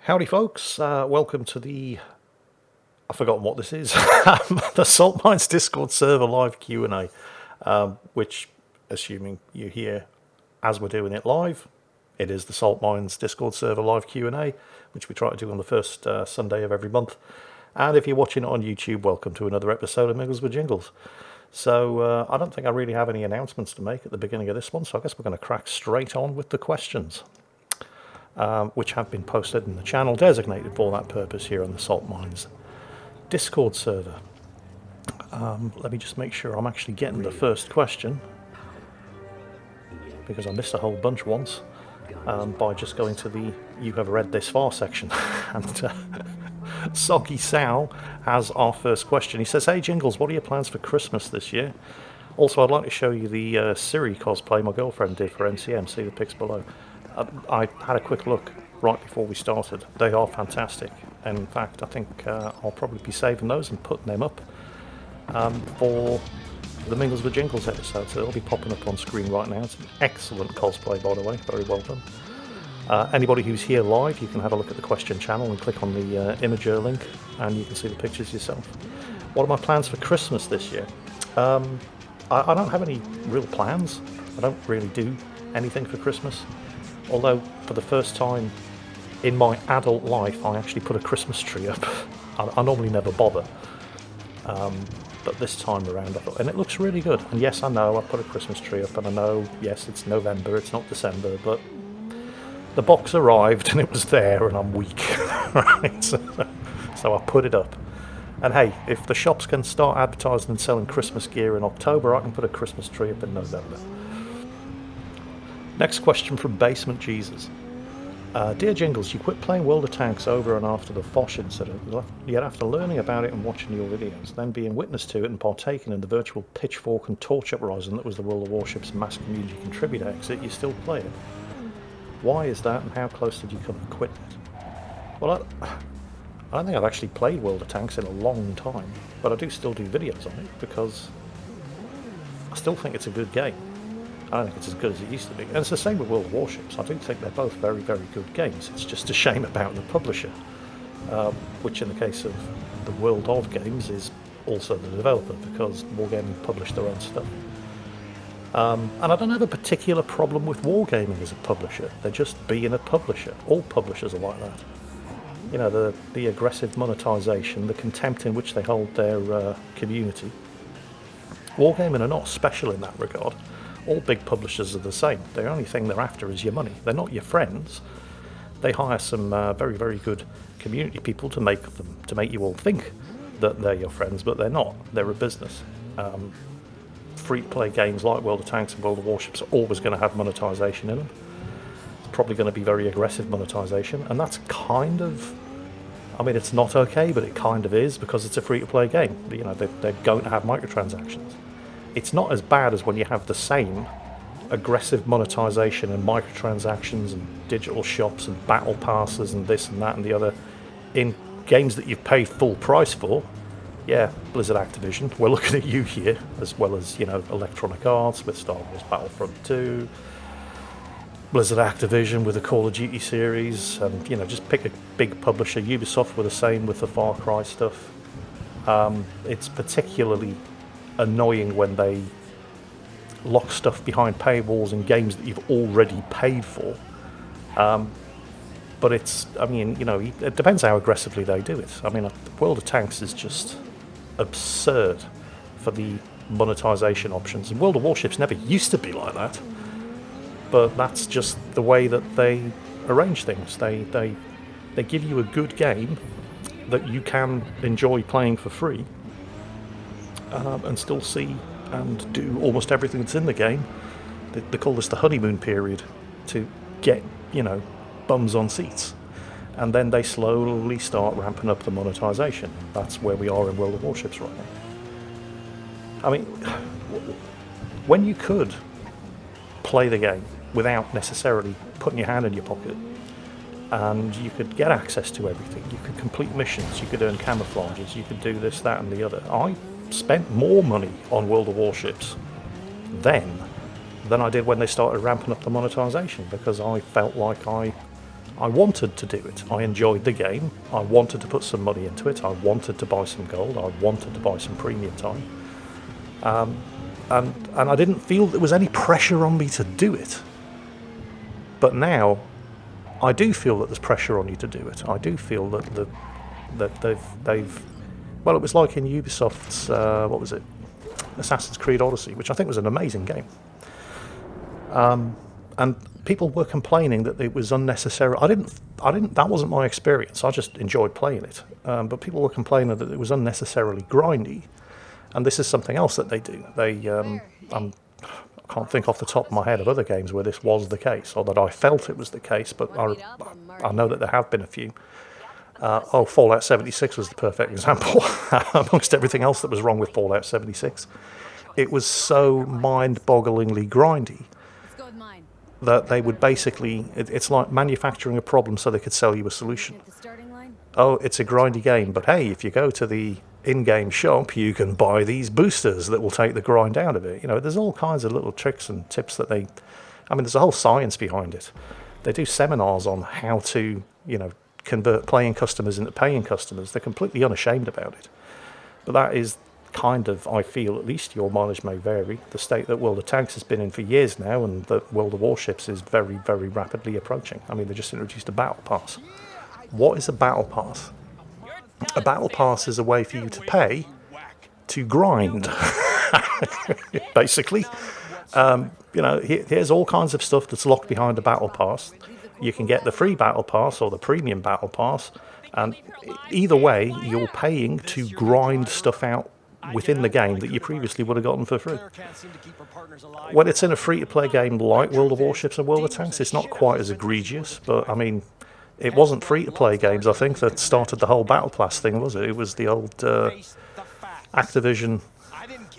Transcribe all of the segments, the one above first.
Howdy folks, welcome to I've forgotten what this is, the Salt Mines Discord server live Q&A, which, assuming you hear as we're doing it live, it is the Salt Mines Discord server live Q&A, which we try to do on the first Sunday of every month. And if you're watching it on YouTube, welcome to another episode of Mingles with Jingles. So I don't think I really have any announcements to make at the beginning of this one, so I guess we're going to crack straight on with the questions. Which have been posted in the channel designated for that purpose here on the Salt Mines Discord server. Let me just make sure I'm actually getting the first question, because I missed a whole bunch once by just going to the "You have read this far" section. And Soggy Sal has our first question. He says, "Hey Jingles, what are your plans for Christmas this year? Also, I'd like to show you the Siri cosplay my girlfriend did for NCM. See the pics below." I had a quick look right before we started. They are fantastic. And in fact, I think I'll probably be saving those and putting them up for the Mingles with Jingles episode. So they'll be popping up on screen right now. It's an excellent cosplay, by the way. Very well done. Anybody who's here live, you can have a look at the question channel and click on the Imager link, and you can see the pictures yourself. What are my plans for Christmas this year? I don't have any real plans. I don't really do anything for Christmas. Although, for the first time in my adult life, I actually put a Christmas tree up. I normally never bother. But this time around I thought, and it looks really good. And yes, I know I put a Christmas tree up, and I know, yes, it's November, it's not December, but the box arrived and it was there, and I'm weak. Right? So I put it up. And hey, if the shops can start advertising and selling Christmas gear in October, I can put a Christmas tree up in November. Next question from Basement Jesus. Dear Jingles, you quit playing World of Tanks over and after the Foch incident, yet after learning about it and watching your videos, then being witness to it and partaking in the virtual pitchfork and torch uprising that was the World of Warships mass community contributor exit, you still play it. Why is that, and how close did you come to quitting it? Well, I don't think I've actually played World of Tanks in a long time, but I do still do videos on it because I still think it's a good game. I don't think it's as good as it used to be. And it's the same with World of Warships. I do think they're both very, very good games. It's just a shame about the publisher, which in the case of the World of games is also the developer, because Wargaming published their own stuff. And I don't have a particular problem with Wargaming as a publisher. They're just being a publisher. All publishers are like that. You know, the aggressive monetization, the contempt in which they hold their community. Wargaming are not special in that regard. All big publishers are the same. The only thing they're after is your money. They're not your friends. They hire some very, very good community people to make you all think that they're your friends, but they're not. They're a business. Free-to-play games like World of Tanks and World of Warships are always going to have monetization in them. It's probably going to be very aggressive monetization, and that's kind of... I mean, it's not okay, but it kind of is, because it's a free-to-play game. You know, they're going to have microtransactions. It's not as bad as when you have the same aggressive monetization and microtransactions and digital shops and battle passes and this and that and the other in games that you've paid full price for. Yeah, Blizzard Activision, we're looking at you here, as well as, you know, Electronic Arts with Star Wars Battlefront 2, Blizzard Activision with the Call of Duty series, and, you know, just pick a big publisher. Ubisoft were the same with the Far Cry stuff. It's particularly annoying when they lock stuff behind paywalls in games that you've already paid for. But it's, I mean, you know, it depends how aggressively they do it. I mean, World of Tanks is just absurd for the monetization options. And World of Warships never used to be like that. But that's just the way that they arrange things. They give you a good game that you can enjoy playing for free, and still see and do almost everything that's in the game. They call this the honeymoon period, to get, you know, bums on seats. And then they slowly start ramping up the monetization. That's where we are in World of Warships right now. I mean, when you could play the game without necessarily putting your hand in your pocket, and you could get access to everything, you could complete missions, you could earn camouflages, you could do this, that and the other. I spent more money on World of Warships then than I did when they started ramping up the monetization, because I felt like I I wanted to do it. I enjoyed the game. I wanted to put some money into it. I wanted to buy some gold. I wanted to buy some premium time. And I didn't feel there was any pressure on me to do it. But now, I do feel that there's pressure on you to do it. I do feel that they've well, it was like in Ubisoft's what was it, Assassin's Creed Odyssey, which I think was an amazing game. And people were complaining that it was unnecessary. I didn't. That wasn't my experience. I just enjoyed playing it. But people were complaining that it was unnecessarily grindy. And this is something else that they do. I can't think off the top of my head of other games where this was the case, or that I felt it was the case. But I know that there have been a few. Fallout 76 was the perfect example. Amongst everything else that was wrong with Fallout 76, it was so mind-bogglingly grindy that they would basically, it's like manufacturing a problem so they could sell you a solution. Oh, it's a grindy game, but hey, if you go to the in-game shop, you can buy these boosters that will take the grind out of it. You know, there's all kinds of little tricks and tips that there's a whole science behind it. They do seminars on how to, convert playing customers into paying customers. They're completely unashamed about it. But that is kind of, I feel, at least your mileage may vary, the state that World of Tanks has been in for years now, and that World of Warships is very, very rapidly approaching. I mean, they just introduced a battle pass. What is a battle pass? A battle pass is a way for you to pay to grind, basically. Here's all kinds of stuff that's locked behind a battle pass. You can get the free battle pass or the premium battle pass, and either way, you're paying to grind stuff out within the game that you previously would have gotten for free. When it's in a free-to-play game like World of Warships and World of Tanks, it's not quite as egregious, but I mean, it wasn't free-to-play games, I think, that started the whole Battle Pass thing, was it? It was the old Activision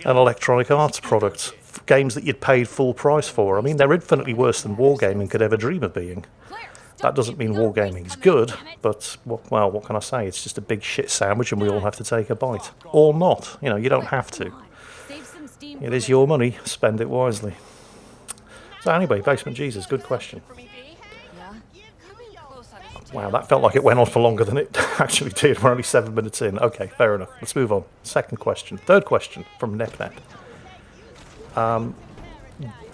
and Electronic Arts products, games that you'd paid full price for. I mean, they're infinitely worse than wargaming could ever dream of being. That doesn't mean wargaming's good, but, well, what can I say? It's just a big shit sandwich and we all have to take a bite. Or not. You don't have to. It is your money. Spend it wisely. So anyway, Basement Jesus, good question. Wow, that felt like it went on for longer than it actually did. We're only 7 minutes in. Okay, fair enough. Let's move on. Second question. Third question from NepNep.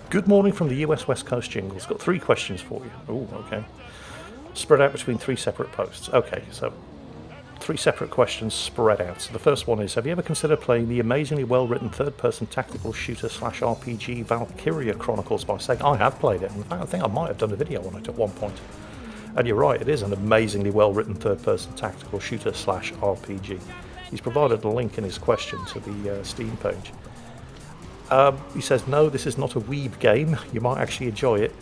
Good morning from the US West Coast, Jingles. Got 3 questions for you. Oh, okay. Spread out between 3 separate posts. Okay, so 3 separate questions spread out. So the first one is, have you ever considered playing the amazingly well-written third-person tactical shooter/RPG Valkyria Chronicles by Sega? I have played it. In fact, I think I might have done a video on it at one point. And you're right, it is an amazingly well-written third-person tactical shooter/RPG. He's provided a link in his question to the Steam page. He says, no, this is not a weeb game. You might actually enjoy it.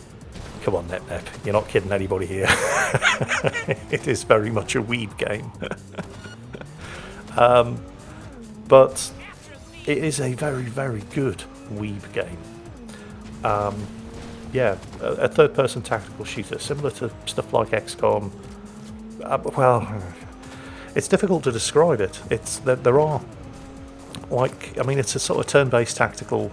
Come on, NepNep. You're not kidding anybody here. It is very much a weeb game. But it is a very, very good weeb game. A third-person tactical shooter, similar to stuff like XCOM. It's difficult to describe it. There are, it's a sort of turn-based tactical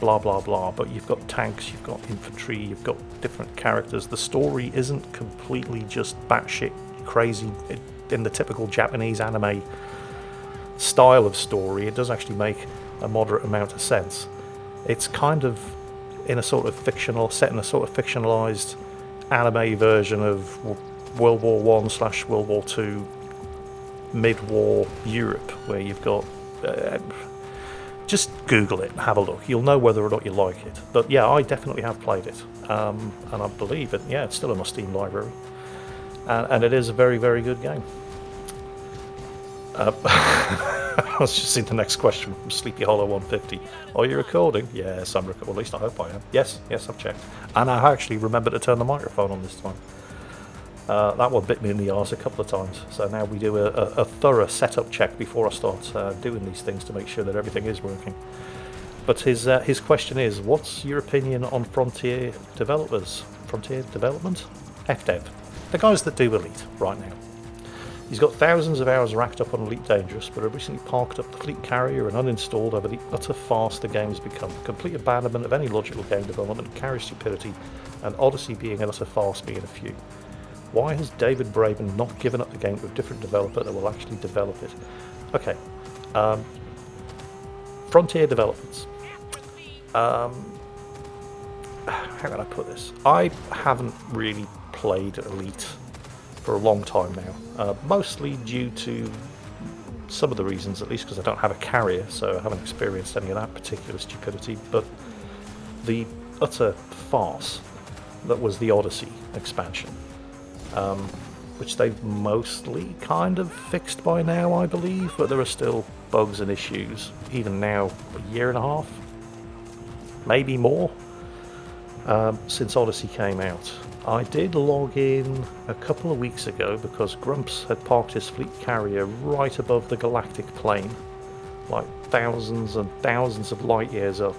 blah blah blah, but you've got tanks, you've got infantry, you've got different characters. The story isn't completely just batshit crazy in the typical Japanese anime style of story. It does actually make a moderate amount of sense. It's kind of set in a sort of fictionalized anime version of World War I/World War II mid-war Europe, where you've got just Google it and have a look. You'll know whether or not you like it. But yeah, I definitely have played it, and I believe it. Yeah, it's still in my Steam library, and it is a very, very good game. Let's just see the next question from Sleepy Hollow 150. Are you recording? Yes, I'm recording. At least I hope I am. Yes, I've checked, and I actually remembered to turn the microphone on this time. That one bit me in the arse a couple of times, so now we do a thorough setup check before I start doing these things to make sure that everything is working. But his question is, what's your opinion on Frontier developers? Frontier Development? FDev. The guys that do Elite right now. He's got thousands of hours racked up on Elite Dangerous, but have recently parked up the Fleet Carrier and uninstalled over the utter farce the game's become. Complete abandonment of any logical game development, carrier stupidity, and Odyssey being an utter farce being a few. Why has David Braben not given up the game to a different developer that will actually develop it? Okay. Frontier Developments. How can I put this? I haven't really played Elite for a long time now, mostly due to some of the reasons, at least because I don't have a carrier, so I haven't experienced any of that particular stupidity, but the utter farce that was the Odyssey expansion, which they've mostly kind of fixed by now, I believe, but there are still bugs and issues, even now, a year and a half, maybe more, since Odyssey came out. I did log in a couple of weeks ago because Grumps had parked his fleet carrier right above the galactic plane, like thousands and thousands of light years up.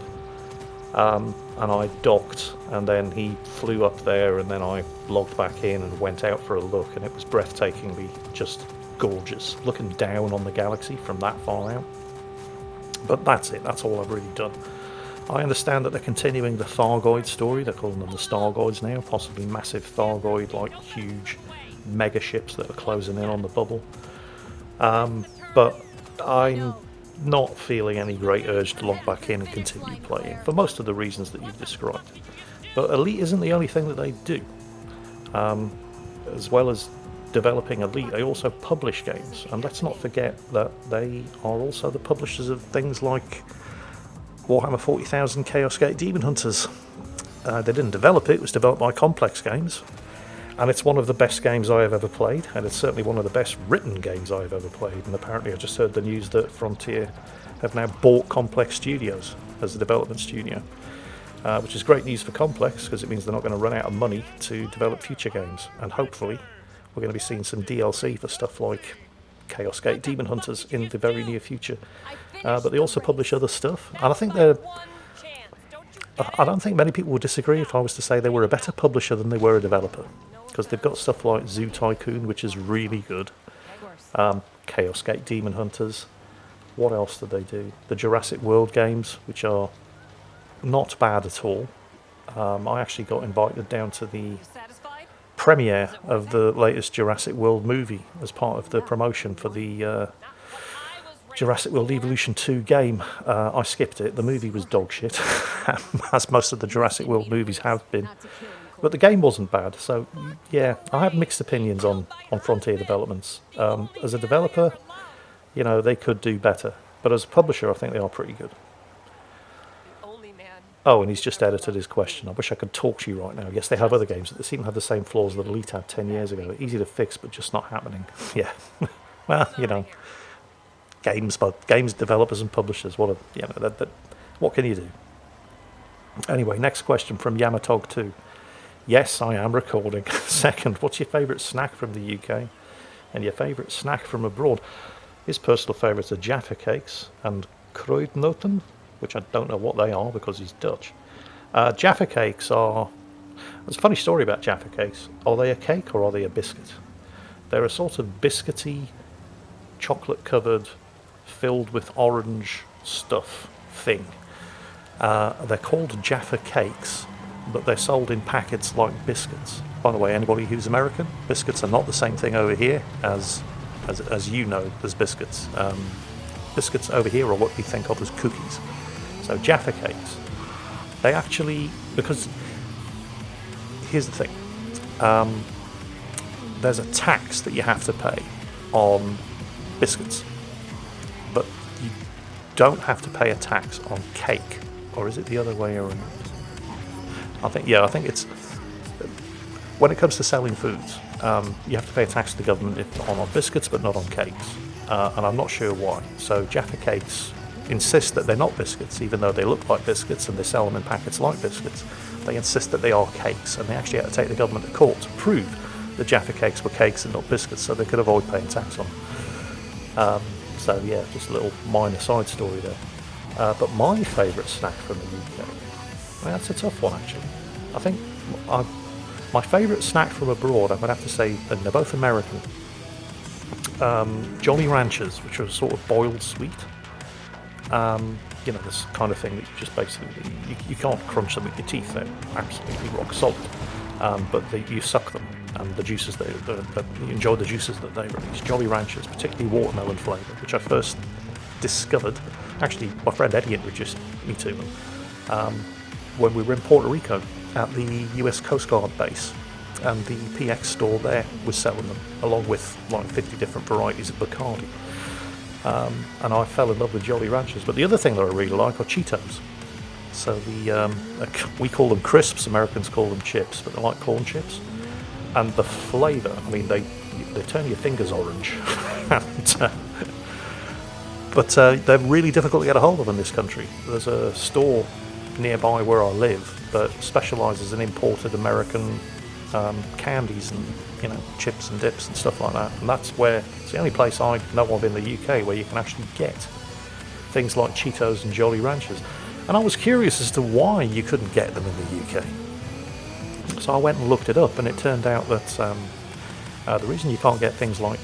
And I docked, and then he flew up there, and then I logged back in and went out for a look, and it was breathtakingly just gorgeous, looking down on the galaxy from that far out. But that's it, that's all I've really done. I understand that they're continuing the Thargoid story. They're calling them the Stargoids now, possibly massive Thargoid, like huge mega ships that are closing in on the bubble. But I'm not feeling any great urge to log back in and continue playing, for most of the reasons that you've described. But Elite isn't the only thing that they do. As well as developing Elite, they also publish games. And let's not forget that they are also the publishers of things like Warhammer 40,000 Chaos Gate Demon Hunters. They didn't develop it, it was developed by Complex Games, and it's one of the best games I have ever played, and it's certainly one of the best written games I have ever played. And apparently I just heard the news that Frontier have now bought Complex Studios as a development studio, which is great news for Complex, because it means they're not going to run out of money to develop future games, and hopefully we're going to be seeing some DLC for stuff like Chaos Gate Demon Hunters in the very near future. But they also publish other stuff, and I think I don't think many people would disagree if I was to say they were a better publisher than they were a developer, because they've got stuff like Zoo Tycoon, which is really good, Chaos Gate Demon Hunters. What else did they do? The Jurassic World games, which are not bad at all. I actually got invited down to the premiere of the latest Jurassic World movie as part of the promotion for the Jurassic World Evolution 2 game. I skipped it. The movie was dog shit, as most of the Jurassic World movies have been. But the game wasn't bad, so yeah, I have mixed opinions on Frontier Developments. As a developer, you know, they could do better, but as a publisher, I think they are pretty good. Oh, and he's just edited his question. I wish I could talk to you right now. Yes, they have other games that seem to have the same flaws that Elite had 10 years ago. Easy to fix, but just not happening. Yeah. Well, you know, games developers and publishers. What can you do? Anyway, next question from Yamatog 2. Yes, I am recording. Second, what's your favourite snack from the UK and your favourite snack from abroad? His personal favourites are Jaffa Cakes and Kruidnoten, which I don't know what they are because he's Dutch. Jaffa Cakes are... There's a funny story about Jaffa Cakes. Are they a cake or are they a biscuit? They're a sort of biscuity, chocolate-covered, filled with orange stuff thing. They're called Jaffa Cakes, but they're sold in packets like biscuits. By the way, anybody who's American, biscuits are not the same thing over here as you know as biscuits. Biscuits over here are what we think of as cookies. So Jaffa Cakes, they actually, because here's the thing, there's a tax that you have to pay on biscuits, but you don't have to pay a tax on cake, or is it the other way around? I think it's, when it comes to selling foods, you have to pay a tax to the government on biscuits, but not on cakes, and I'm not sure why. So Jaffa Cakes insist that they're not biscuits, even though they look like biscuits and they sell them in packets like biscuits. They insist that they are cakes, and they actually had to take the government to court to prove that Jaffa Cakes were cakes and not biscuits, so they could avoid paying tax on them. So yeah, just a little minor side story there. But my favourite snack from the UK, well, that's a tough one actually. I think my favourite snack from abroad, I would have to say, and they're both American, Jolly Ranchers, which are a sort of boiled sweet. You know, this kind of thing that you just basically, you can't crunch them with your teeth, they're absolutely rock solid, but you suck them, and the juices that you enjoy the juices that they release. Jolly Ranchers, particularly watermelon flavour, which I first discovered. Actually, my friend Eddie introduced me to them when we were in Puerto Rico at the US Coast Guard base, and the PX store there was selling them, along with like 50 different varieties of Bacardi. And I fell in love with Jolly Ranchers. But the other thing that I really like are Cheetos. So we call them crisps, Americans call them chips, but they're like corn chips. And the flavour, I mean, they turn your fingers orange. But they're really difficult to get a hold of in this country. There's a store nearby where I live that specialises in imported American candies and chips and dips and stuff like that. And it's the only place I know of in the UK where you can actually get things like Cheetos and Jolly Ranchers. And I was curious as to why you couldn't get them in the UK. So I went and looked it up, and it turned out that the reason you can't get things like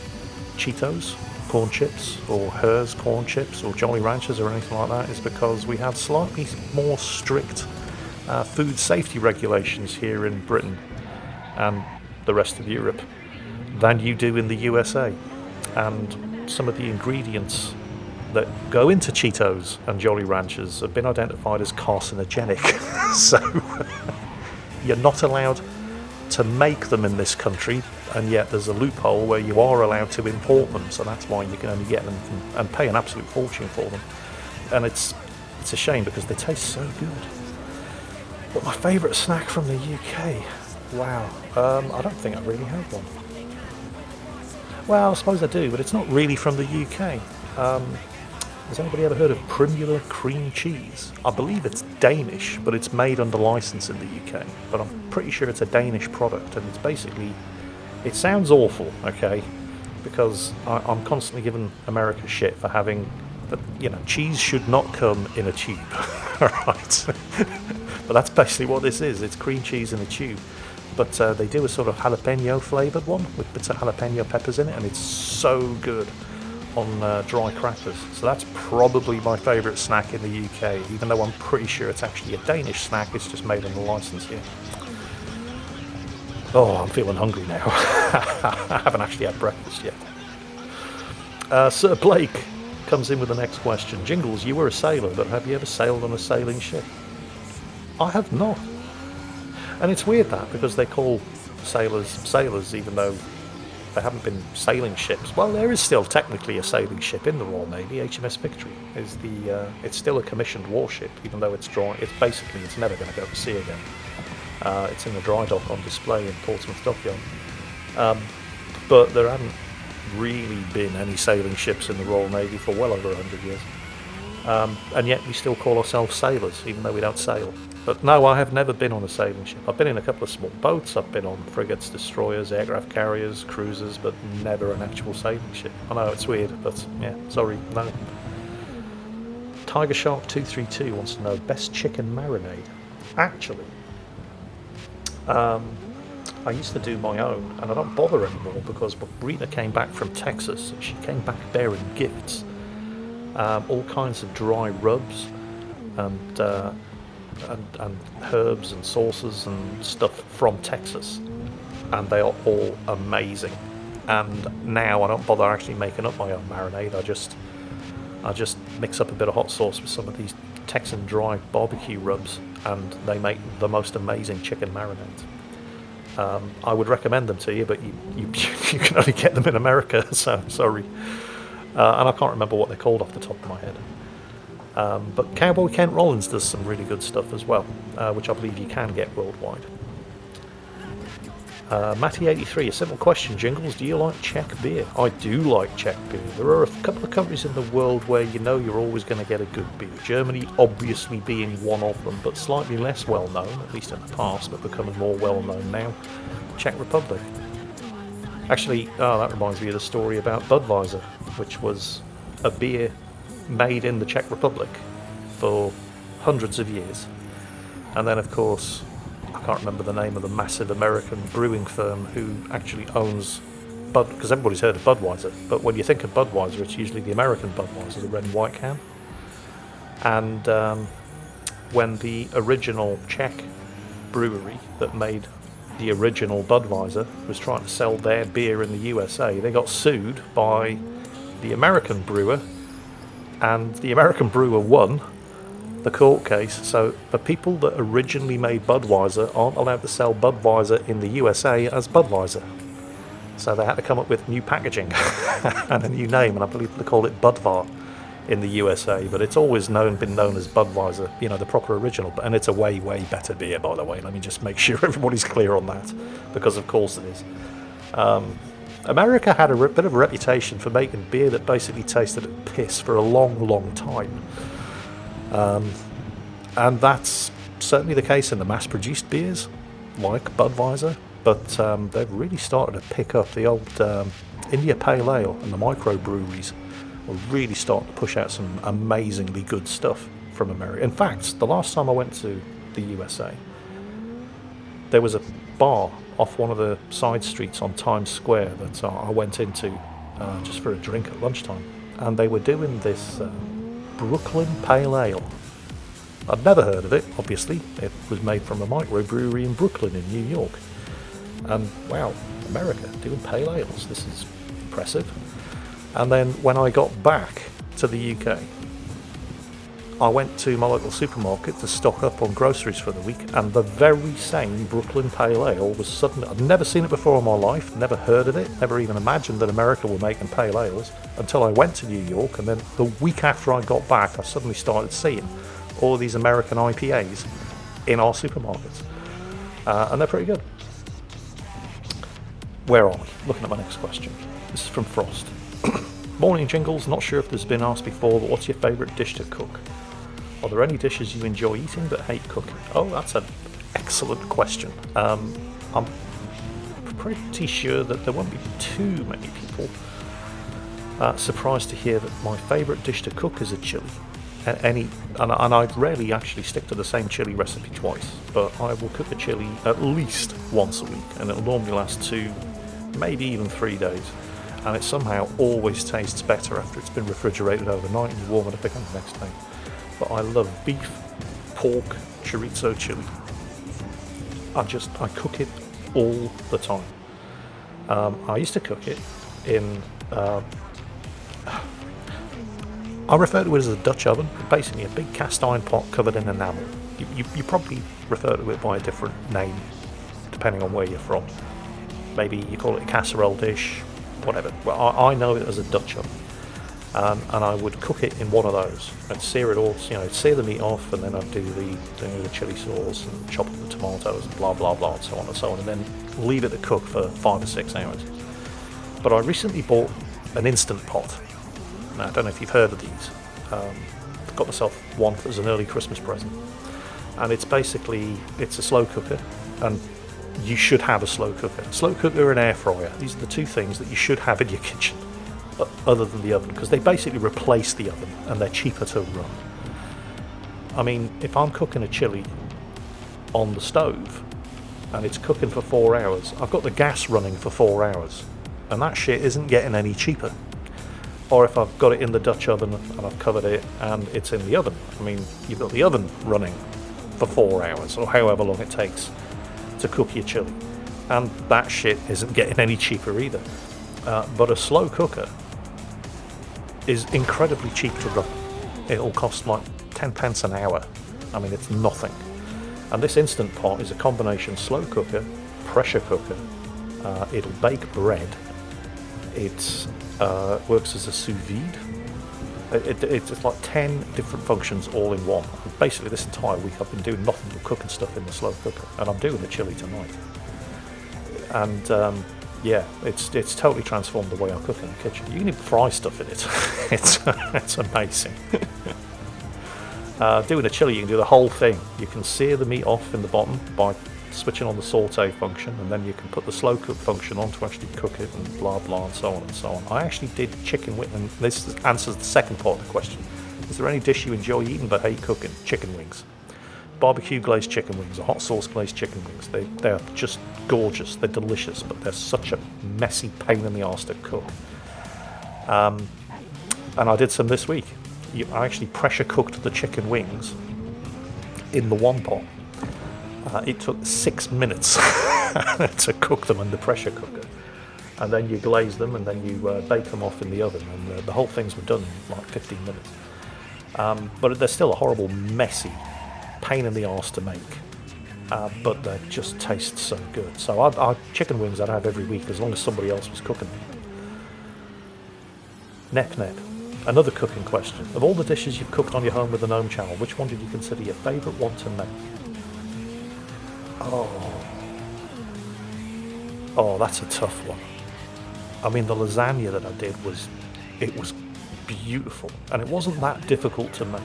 Cheetos, corn chips, or Hers corn chips, or Jolly Ranchers or anything like that is because we have slightly more strict food safety regulations here in Britain and the rest of Europe than you do in the USA. And some of the ingredients that go into Cheetos and Jolly Ranchers have been identified as carcinogenic. So you're not allowed to make them in this country, and yet there's a loophole where you are allowed to import them, so that's why you can only get them and pay an absolute fortune for them. And it's a shame because they taste so good. But my favourite snack from the UK, wow, I don't think I really have one. Well, I suppose I do, but it's not really from the UK. Has anybody ever heard of Primula cream cheese? I believe it's Danish, but it's made under license in the UK. But I'm pretty sure it's a Danish product, and it's basically... It sounds awful, okay? Because I'm constantly giving America shit for having... cheese should not come in a tube, alright? But that's basically what this is. It's cream cheese in a tube. But they do a sort of jalapeno flavoured one with bits of jalapeno peppers in it, and it's so good on dry crackers. So that's probably my favourite snack in the UK, even though I'm pretty sure it's actually a Danish snack. It's just made under license here. Oh, I'm feeling hungry now. I haven't actually had breakfast yet. Sir Blake comes in with the next question. Jingles, you were a sailor, but have you ever sailed on a sailing ship? I have not. And it's weird that, because they call sailors, even though there haven't been sailing ships. Well, there is still technically a sailing ship in the Royal Navy. HMS Victory is it's still a commissioned warship, even though it's dry. It's never going to go to sea again. It's in the dry dock on display in Portsmouth Dockyard. But there haven't really been any sailing ships in the Royal Navy for well over 100 years. And yet we still call ourselves sailors, even though we don't sail. But no, I have never been on a sailing ship. I've been in a couple of small boats. I've been on frigates, destroyers, aircraft carriers, cruisers, but never an actual sailing ship. I know, it's weird, but yeah, sorry, no. Tiger Shark 232 wants to know best chicken marinade. Actually, I used to do my own, and I don't bother anymore because Rita came back from Texas. She came back bearing gifts, all kinds of dry rubs, and herbs and sauces and stuff from Texas, and they are all amazing. And now I don't bother actually making up my own marinade. I just mix up a bit of hot sauce with some of these Texan dry barbecue rubs, and they make the most amazing chicken marinades. I would recommend them to you, but you can only get them in America, so sorry. And I can't remember what they're called off the top of my head. But Cowboy Kent Rollins does some really good stuff as well, which I believe you can get worldwide. Matty83, a simple question, Jingles, do you like Czech beer? I do like Czech beer. There are a couple of countries in the world where you know you're always going to get a good beer. Germany obviously being one of them, but slightly less well known, at least in the past, but becoming more well known now. Czech Republic. Actually, that reminds me of the story about Budweiser, which was a beer made in the Czech Republic for hundreds of years. And then, of course, I can't remember the name of the massive American brewing firm who actually owns Bud, because everybody's heard of Budweiser, but when you think of Budweiser, it's usually the American Budweiser, the red and white can. And when the original Czech brewery that made the original Budweiser, was trying to sell their beer in the USA, they got sued by the American brewer, and the American brewer won the court case. So the people that originally made Budweiser aren't allowed to sell Budweiser in the USA as Budweiser. So they had to come up with new packaging and a new name, and I believe they call it Budvar in the USA, but it's always been known as Budweiser, the proper original. And it's a way, way better beer, by the way. Let me just make sure everybody's clear on that, because of course it is. America had a bit of a reputation for making beer that basically tasted of piss for a long, long time. And that's certainly the case in the mass-produced beers, like Budweiser. But they've really started to pick up the old India Pale Ale, and the microbreweries are really starting to push out some amazingly good stuff from America. In fact, the last time I went to the USA, there was a bar off one of the side streets on Times Square that I went into just for a drink at lunchtime, and they were doing this Brooklyn Pale Ale. I'd never heard of it, obviously. It was made from a microbrewery in Brooklyn in New York. And wow, America doing pale ales, this is impressive. And then when I got back to the UK, I went to my local supermarket to stock up on groceries for the week, and the very same Brooklyn Pale Ale was suddenly... I'd never seen it before in my life, never heard of it, never even imagined that America were making pale ales until I went to New York, and then the week after I got back, I suddenly started seeing all of these American IPAs in our supermarkets. And they're pretty good. Where are we? Looking at my next question. This is from Frost. Morning, Jingles. Not sure if this has been asked before, but what's your favourite dish to cook? Are there any dishes you enjoy eating but hate cooking? Oh, that's an excellent question. I'm pretty sure that there won't be too many people surprised to hear that my favourite dish to cook is a chili. And I rarely actually stick to the same chili recipe twice, but I will cook a chili at least once a week, and it'll normally last 2, maybe even 3 days, and it somehow always tastes better after it's been refrigerated overnight and you warm it up again the next day. But I love beef, pork, chorizo chili. I cook it all the time. I used to cook it in... I refer to it as a Dutch oven, basically a big cast iron pot covered in enamel. You probably refer to it by a different name, depending on where you're from. Maybe you call it a casserole dish, whatever. Well, I know it as a Dutch oven. And I would cook it in one of those. I'd sear it all, sear the meat off, and then I'd do the chili sauce and chop up the tomatoes and blah, blah, blah, and so on and so on, and then leave it to cook for 5 or 6 hours. But I recently bought an Instant Pot. Now, I don't know if you've heard of these. I've got myself one as an early Christmas present. And it's a slow cooker, and you should have a slow cooker. Slow cooker and air fryer, these are the two things that you should have in your kitchen, other than the oven, because they basically replace the oven, and they're cheaper to run. I mean, if I'm cooking a chili on the stove, and it's cooking for 4 hours, I've got the gas running for 4 hours, and that shit isn't getting any cheaper. Or if I've got it in the Dutch oven and I've covered it and it's in the oven, I mean, you've got the oven running for 4 hours or however long it takes to cook your chili, and that shit isn't getting any cheaper either. But a slow cooker is incredibly cheap to run. It'll cost like 10 pence an hour. I mean, it's nothing. And this Instant Pot is a combination slow cooker, pressure cooker. It'll bake bread. It works as a sous vide. It's like 10 different functions all in one. Basically, this entire week I've been doing nothing but cooking stuff in the slow cooker, and I'm doing a chili tonight. And yeah, it's totally transformed the way I cook in the kitchen. You can even fry stuff in it. It's amazing. Doing a chili, you can do the whole thing. You can sear the meat off in the bottom by switching on the saute function, and then you can put the slow cook function on to actually cook it, and blah blah, and so on and so on. I actually did chicken wing, and this answers the second part of the question. Is there any dish you enjoy eating but hate cooking? Chicken wings. Barbecue glazed chicken wings, or hot sauce glazed chicken wings. They're just gorgeous, they're delicious, but they're such a messy pain in the arse to cook. And I did some this week. I actually pressure cooked the chicken wings in the one pot. It took 6 minutes to cook them under pressure cooker. And then you glaze them, and then you bake them off in the oven, and the whole things were done in like 15 minutes. But they're still a horrible, messy, pain in the arse to make. But they just taste so good. So I chicken wings I'd have every week as long as somebody else was cooking them. Nep. Another cooking question. Of all the dishes you've cooked on your Home with the Gnome channel, which one did you consider your favourite one to make? Oh, that's a tough one. I mean, the lasagna that I did was beautiful, and it wasn't that difficult to make.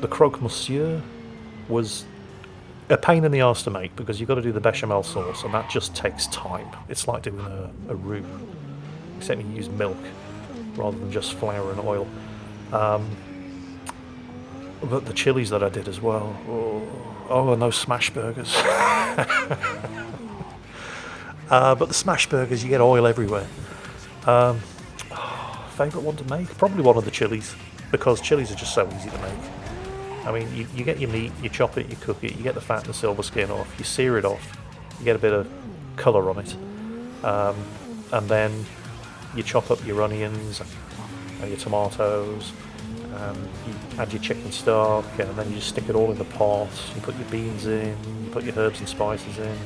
The croque monsieur was a pain in the arse to make because you've got to do the bechamel sauce, and that just takes time. It's like doing a roux, except you use milk rather than just flour and oil. But the chilies that I did as well. And those smash burgers. But the smash burgers, you get oil everywhere. Favourite one to make? Probably one of the chilies, because chilies are just so easy to make. I mean, you get your meat, you chop it, you cook it, you get the fat and the silver skin off, you sear it off, you get a bit of colour on it, and then you chop up your onions and your tomatoes, you add your chicken stock, and then you just stick it all in the pot, you put your beans in, you put your herbs and spices in,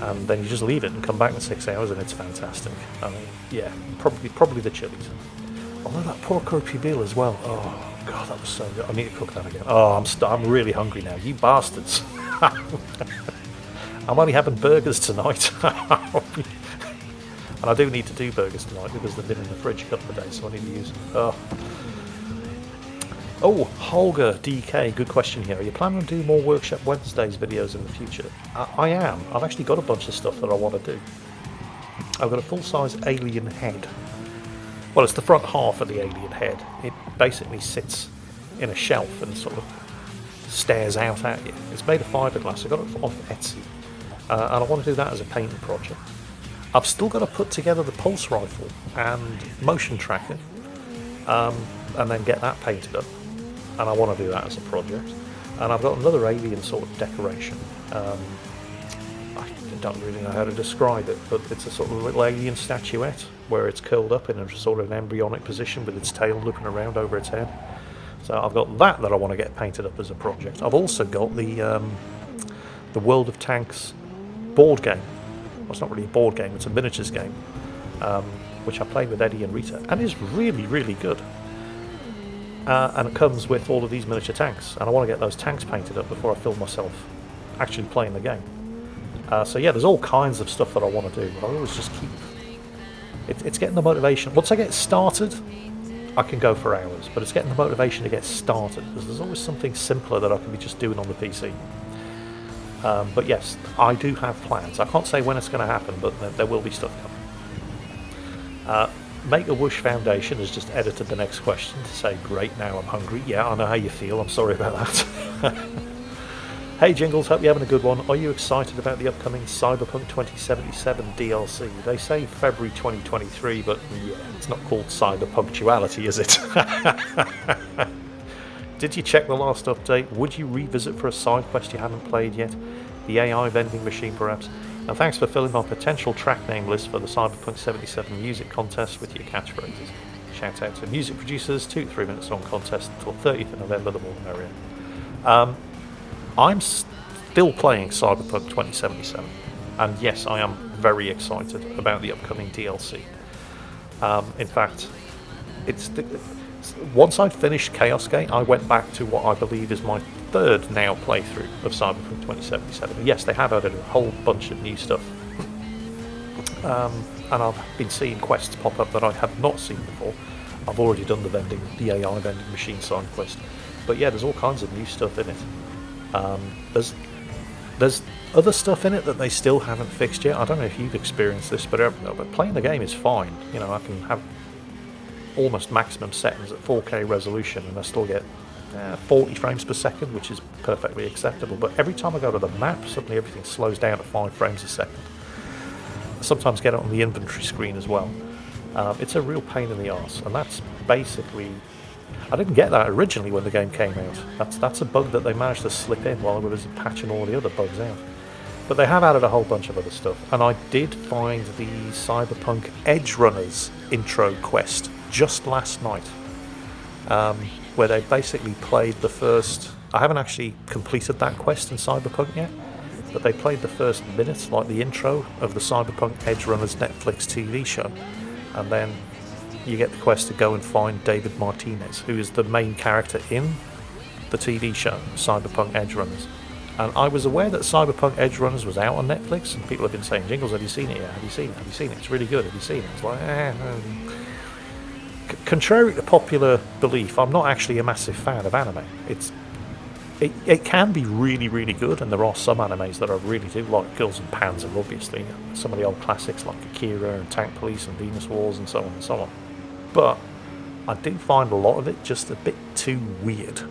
and then you just leave it and come back in 6 hours, and it's fantastic. I mean, yeah, probably the chilies. Although that pork croquembouille as well, oh god, that was so good. I need to cook that again. Oh, I'm really hungry now, you bastards. I'm only having burgers tonight. And I do need to do burgers tonight because they've been in the fridge a couple of days, so I need to use them. Oh, Holger DK, good question here. Are you planning on doing more Workshop Wednesdays videos in the future? I am. I've actually got a bunch of stuff that I want to do. I've got a full-size alien head. Well, it's the front half of the alien head. It basically sits in a shelf and sort of stares out at you. It's made of fiberglass. I got it off Etsy. And I want to do that as a painting project. I've still got to put together the pulse rifle and motion tracker, and then get that painted up. And I want to do that as a project. And I've got another alien sort of decoration. I don't really know how to describe it, but it's a sort of little alien statuette where it's curled up in a sort of an embryonic position with its tail looking around over its head. So I've got that I want to get painted up as a project. I've also got the World of Tanks board game. Well, it's not really a board game, it's a miniatures game, which I played with Eddie and Rita, and is really, really good. And it comes with all of these miniature tanks, and I want to get those tanks painted up before I film myself actually playing the game. So yeah, there's all kinds of stuff that I want to do, but I always just keep... It's getting the motivation. Once I get started, I can go for hours, but it's getting the motivation to get started, because there's always something simpler that I can be just doing on the PC. But yes, I do have plans. I can't say when it's going to happen, but there will be stuff coming. Make a Whoosh Foundation has just edited the next question to say, great, now I'm hungry. Yeah, I know how you feel. I'm sorry about that. Hey Jingles, hope you're having a good one. Are you excited about the upcoming Cyberpunk 2077 DLC? They say February 2023, but yeah, it's not called Cyberpunctuality, is it? Did you check the last update? Would you revisit for a side quest you haven't played yet? The AI vending machine, perhaps? And thanks for filling my potential track name list for the Cyberpunk 77 music contest with your catchphrases. Shout out to music producers, 2 to 3 minute song contest until 30th of November, the more the merrier. I'm still playing Cyberpunk 2077, and yes, I am very excited about the upcoming DLC. In fact, once I'd finished Chaos Gate, I went back to what I believe is my third now playthrough of Cyberpunk 2077. And yes, they have added a whole bunch of new stuff. And I've been seeing quests pop up that I have not seen before. I've already done the AI vending machine side quest. But yeah, there's all kinds of new stuff in it. There's other stuff in it that they still haven't fixed yet. I don't know if you've experienced this, but playing the game is fine. You know, I can have almost maximum settings at 4K resolution, and I still get 40 frames per second, which is perfectly acceptable. But every time I go to the map, suddenly everything slows down to 5 frames a second. I sometimes get it on the inventory screen as well. It's a real pain in the arse, and that's basically I didn't get that originally when the game came out. That's a bug that they managed to slip in while we was patching all the other bugs out. But they have added a whole bunch of other stuff, and I did find the Cyberpunk Edge Runners intro quest just last night, where they basically played the first... I haven't actually completed that quest in Cyberpunk yet, but they played the first minute, like the intro of the Cyberpunk Edge Runners Netflix TV show, and then you get the quest to go and find David Martinez, who is the main character in the TV show Cyberpunk Edge Runners. And I was aware that Cyberpunk Edge Runners was out on Netflix, and people have been saying, Jingles, have you seen it yet? Have you seen it? Have you seen it? It's really good. Have you seen it? It's like, contrary to popular belief, I'm not actually a massive fan of anime. It can be really, really good, and there are some animes that I really do like. Girls and Panzer, obviously. Some of the old classics like Akira and Tank Police and Venus Wars and so on and so on. But I do find a lot of it just a bit too weird.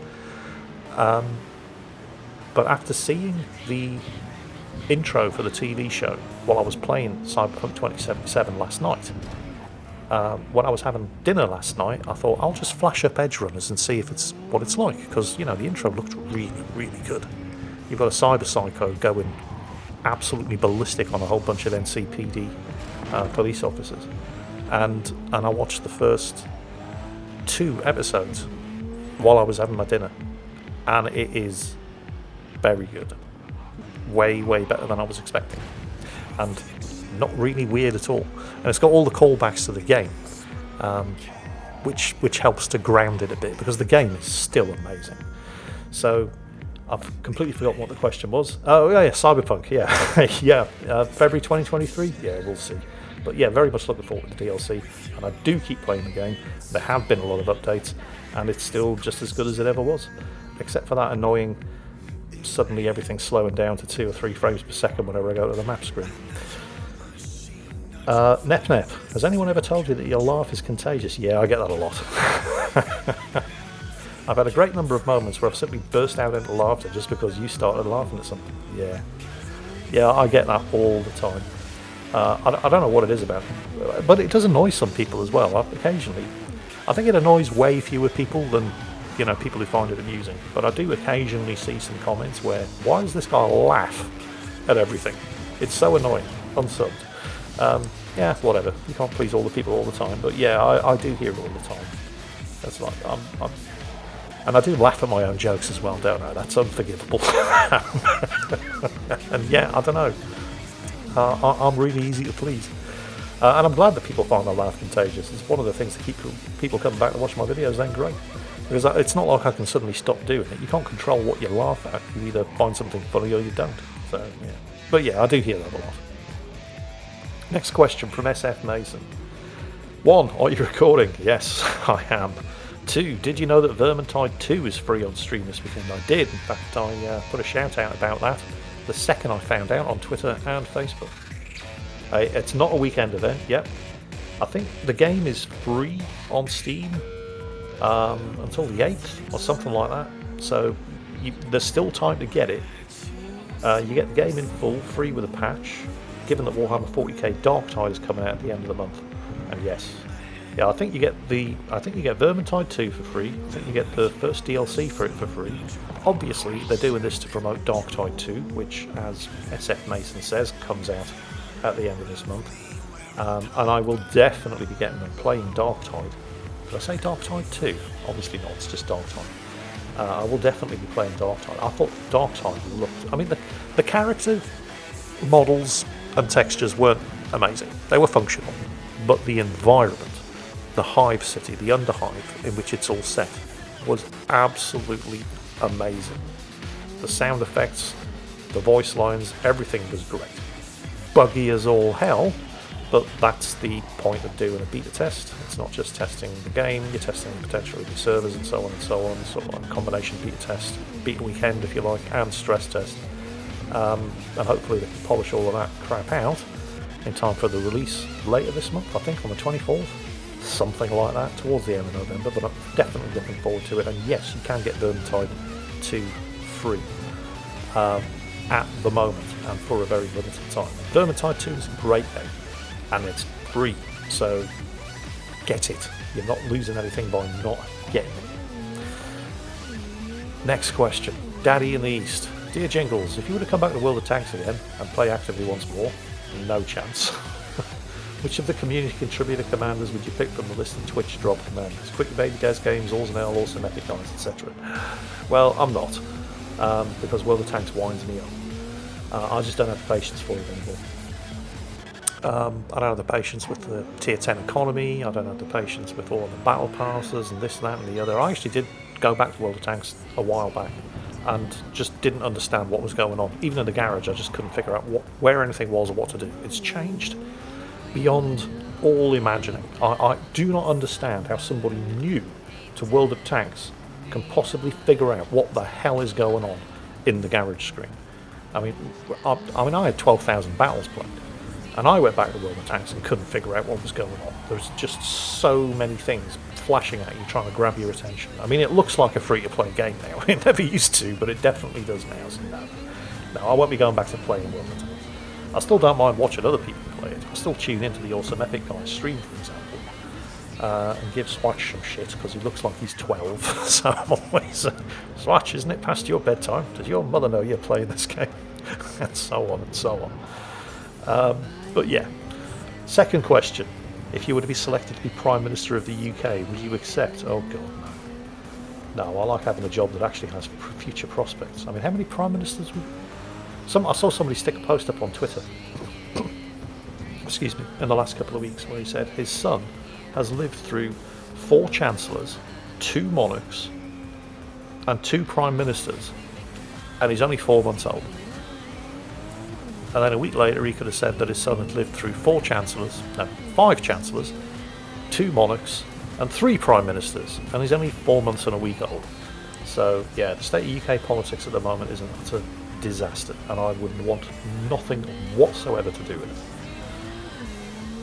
But after seeing the intro for the TV show while I was playing Cyberpunk 2077 last night, when I was having dinner last night, I thought I'll just flash up Edge Runners and see if it's what it's like, because the intro looked really, really good. You've got a cyber psycho going absolutely ballistic on a whole bunch of NCPD police officers, and I watched the first 2 episodes while I was having my dinner, and it is very good, way better than I was expecting, and not really weird at all. And it's got all the callbacks to the game, which helps to ground it a bit, because the game is still amazing. So I've completely forgotten what the question was. Oh yeah, Cyberpunk, yeah. February 2023, yeah, we'll see. But yeah, very much looking forward to the DLC, and I do keep playing the game. There have been a lot of updates, and it's still just as good as it ever was, except for that annoying suddenly everything's slowing down to 2 or 3 frames per second whenever I go to the map screen. Nep, has anyone ever told you that your laugh is contagious? Yeah, I get that a lot. I've had a great number of moments where I've simply burst out into laughter just because you started laughing at something. Yeah, I get that all the time. I don't know what it is about it, but it does annoy some people as well, occasionally. I think it annoys way fewer people than people who find it amusing, but I do occasionally see some comments where, why does this guy laugh at everything? It's so annoying, unsubbed. Yeah, whatever. You can't please all the people all the time, but yeah, I do hear it all the time. That's like, and I do laugh at my own jokes as well, don't I? That's unforgivable. And yeah, I don't know. I'm really easy to please. And I'm glad that people find my laugh contagious. It's one of the things that keep people coming back to watch my videos, then great. Because it's not like I can suddenly stop doing it. You can't control what you laugh at. You either find something funny or you don't. So, yeah. But yeah, I do hear that a lot. Next question from SF Mason. 1. Are you recording? Yes, I am. 2. Did you know that Vermintide 2 is free on Steam this weekend? I did. In fact, I put a shout out about that the second I found out on Twitter and Facebook. It's not a weekend event yet. I think the game is free on Steam until the 8th or something like that. So there's still time to get it. You get the game in full, free with a patch. Given that Warhammer 40k Darktide is coming out at the end of the month, and yes, I think you get Vermintide 2 for free. I think you get the first DLC for it for free. Obviously, they're doing this to promote Darktide 2, which, as SF Mason says, comes out at the end of this month. And I will definitely be getting and playing Darktide. Did I say Darktide 2? Obviously not. It's just Darktide. I will definitely be playing Darktide. I thought Darktide looked. I mean, the character models and textures weren't amazing. They were functional, but the environment, the hive city, the underhive in which it's all set, was absolutely amazing. The sound effects, the voice lines, everything was great. Buggy as all hell, but that's the point of doing a beta test. It's not just testing the game, you're testing potentially the servers and so on and so on, sort of like a combination beta test, beta weekend if you like, and stress test. And hopefully they can polish all of that crap out in time for the release later this month, I think on the 24th, something like that, towards the end of November, but I'm definitely looking forward to it. And yes, you can get Vermintide 2 free at the moment and for a very limited time. Vermintide 2 is a great game and it's free, so get it. You're not losing anything by not getting it. Next question. Daddy in the East. Dear Jingles, if you were to come back to World of Tanks again and play actively once more, no chance. Which of the community contributor commanders would you pick from the list of Twitch drop commanders? Quick Baby Des Games, Orznell, Awesome Epic Guys, etc. Well, I'm not, because World of Tanks winds me up. I just don't have the patience for it anymore. I don't have the patience with the tier 10 economy, I don't have the patience with all the battle passes and this, that and the other. I actually did go back to World of Tanks a while back and just didn't understand what was going on. Even in the garage I just couldn't figure out where anything was or what to do. It's changed beyond all imagining. I do not understand how somebody new to World of Tanks can possibly figure out what the hell is going on in the garage screen. I mean I had 12,000 battles played, and I went back to World of Tanks and couldn't figure out what was going on. There's just so many things flashing at you trying to grab your attention. I mean, it looks like a free-to-play game now. It never used to, but it definitely does now. So no, I won't be going back to playing World of Tanks. I still don't mind watching other people play it. I still tune into the Awesome Epic Guy stream, for example, and give Swatch some shit because he looks like he's 12. So I'm always, Swatch, isn't it past your bedtime? Does your mother know you're playing this game? And so on and so on. But yeah, second question. If you were to be selected to be Prime Minister of the UK, would you accept? Oh God, no. No, I like having a job that actually has future prospects. I mean, how many Prime Ministers would... I saw somebody stick a post up on Twitter, excuse me, in the last couple of weeks where he said his son has lived through 4 chancellors, 2 monarchs, and 2 prime ministers, and he's only 4 months old. And then a week later he could have said that his son had lived through 5 chancellors, 2 monarchs, and 3 prime ministers, and he's only 4 months and a week old. So yeah, the state of UK politics at the moment is an utter disaster, and I would want nothing whatsoever to do with it.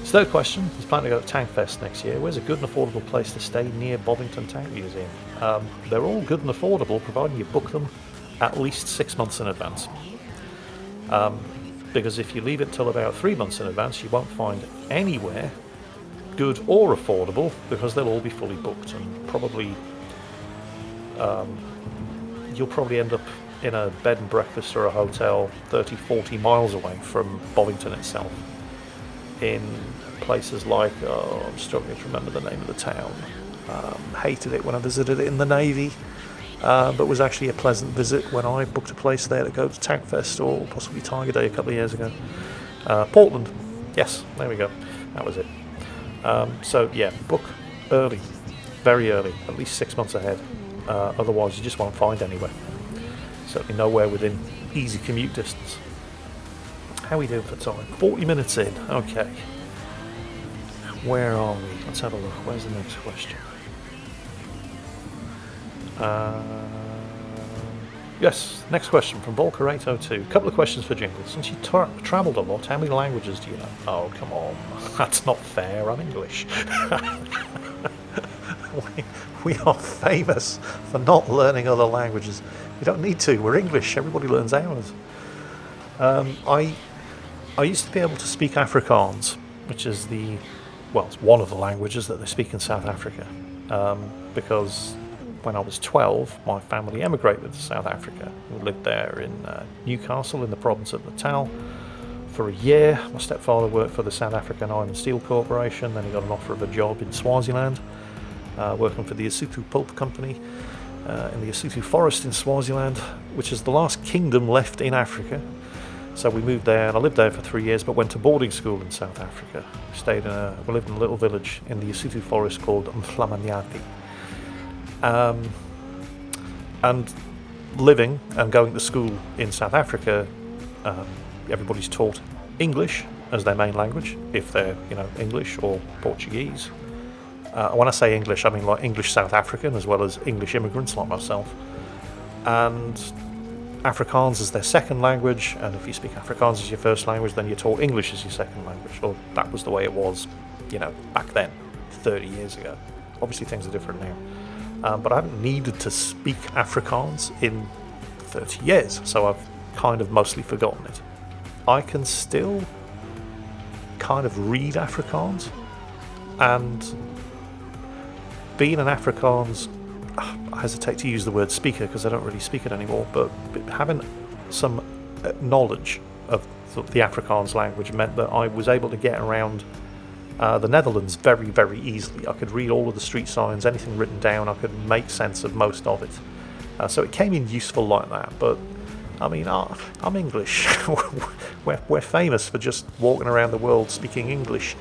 Third question, he's planning to go to Tank Fest next year. Where's a good and affordable place to stay near Bovington Tank Museum? They're all good and affordable, providing you book them at least 6 months in advance. Because if you leave it till about 3 months in advance, you won't find anywhere good or affordable, because they'll all be fully booked, and probably you'll probably end up in a bed and breakfast or a hotel 30-40 miles away from Bovington itself, in places like, I'm struggling to remember the name of the town. Hated it when I visited it in the Navy, but was actually a pleasant visit when I booked a place there to go to Tank Fest or possibly Tiger Day a couple of years ago. Portland, yes, there we go, that was it. So yeah, book early, very early, at least 6 months ahead, otherwise you just won't find anywhere. Certainly nowhere within easy commute distance. How are we doing for time? 40 minutes in, okay. Where are we? Let's have a look. Where's the next question? Yes, next question from Volker802. Couple of questions for Jingles. Since you travelled a lot, how many languages do you know? Oh, come on. That's not fair. I'm English. we are famous for not learning other languages. We don't need to. We're English. Everybody learns ours. I used to be able to speak Afrikaans, which is it's one of the languages that they speak in South Africa, because when I was 12, my family emigrated to South Africa. We lived there in Newcastle in the province of Natal for a year. My stepfather worked for the South African Iron and Steel Corporation, then he got an offer of a job in Swaziland, working for the Lesotho Pulp Company in the Lesotho Forest in Swaziland, which is the last kingdom left in Africa. So we moved there, and I lived there for 3 years, but went to boarding school in South Africa. We lived in a little village in the Lesotho Forest called Mflamanyati. And living and going to school in South Africa, everybody's taught English as their main language, if they're English or Portuguese. When I say English, I mean like English South African as well as English immigrants like myself. And Afrikaans is their second language, and if you speak Afrikaans as your first language, then you're taught English as your second language. Well, that was the way it was, back then, 30 years ago. Obviously things are different now. But I haven't needed to speak Afrikaans in 30 years, so I've kind of mostly forgotten it. I can still kind of read Afrikaans, and being an Afrikaans I hesitate to use the word speaker because I don't really speak it anymore, but having some knowledge of the Afrikaans language meant that I was able to get around the Netherlands very, very easily. I could read all of the street signs, anything written down, I could make sense of most of it. So it came in useful like that, but I mean, I'm English. we're famous for just walking around the world speaking English